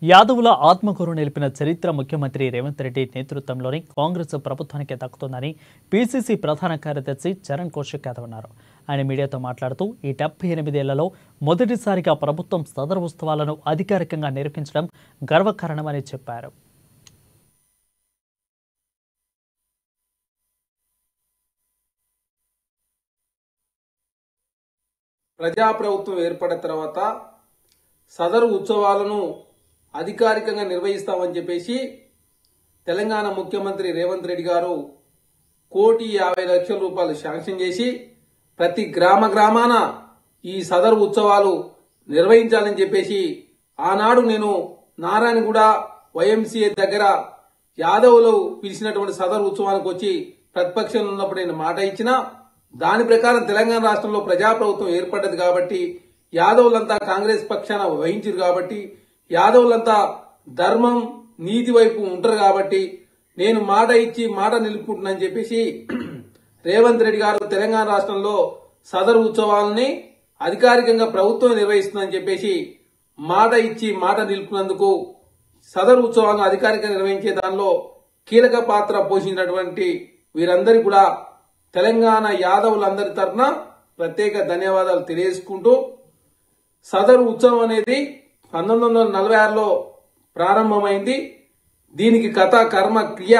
యాదవుల ఆత్మగౌరవం నిలిపిన చరిత్ర ముఖ్యమంత్రి రేవంత్ రెడ్డి నేతృత్వంలోని కాంగ్రెస్ ప్రభుత్వానికి దక్కుతుందని పీసీసీ ప్రధాన కార్యదర్శి చరణ్ కౌశిక్ యాదవ్ అన్నారు. ఆయన మీడియాతో మాట్లాడుతూ ఈ 78 ఏళ్లలో మొదటిసారిగా ప్రభుత్వం సదర్ ఉత్సవాలను అధికారికంగా నిర్వహించడం గర్వకారణమని చెప్పారు. ప్రజాప్రభుత్వం ఏర్పడిన తర్వాత సదరు ఉత్సవాలను అధికారికంగా నిర్వహిస్తామని చెప్పేసి తెలంగాణ ముఖ్యమంత్రి రేవంత్ రెడ్డి గారు 1,50,00,000 రూపాయలు శాంక్షన్ చేసి ప్రతి గ్రామాన ఈ సదరు ఉత్సవాలు నిర్వహించాలని చెప్పేసి ఆనాడు నేను నారాయణగూడ వైఎంసీఏ దగ్గర యాదవులు పిలిచినటువంటి సదరు ఉత్సవానికి వచ్చి ప్రతిపక్షంలో ఉన్నప్పుడు నేను మాట ఇచ్చిన దాని ప్రకారం తెలంగాణ రాష్ట్రంలో ప్రజాప్రభుత్వం ఏర్పడ్డది కాబట్టి యాదవులంతా కాంగ్రెస్ పక్షాన వహించారు కాబట్టి యాదవులంతా ధర్మం నీతి వైపు ఉంటారు కాబట్టి నేను మాట ఇచ్చి మాట నిలుపుకుంటున్నానని చెప్పేసి రేవంత్ రెడ్డి గారు తెలంగాణ రాష్ట్రంలో సదరు ఉత్సవాలని అధికారికంగా ప్రభుత్వం నిర్వహిస్తుందని చెప్పేసి మాట ఇచ్చి మాట నిలుపుకున్నందుకు సదరు ఉత్సవాలను అధికారికంగా నిర్వహించే దానిలో కీలక పాత్ర పోషించినటువంటి వీరందరికీ కూడా తెలంగాణ యాదవులందరి తరఫున ప్రత్యేక ధన్యవాదాలు తెలియజేసుకుంటూ సదరు ఉత్సవం అనేది 1946లో ప్రారంభమైంది. దీనికి కథ కర్మ క్రియ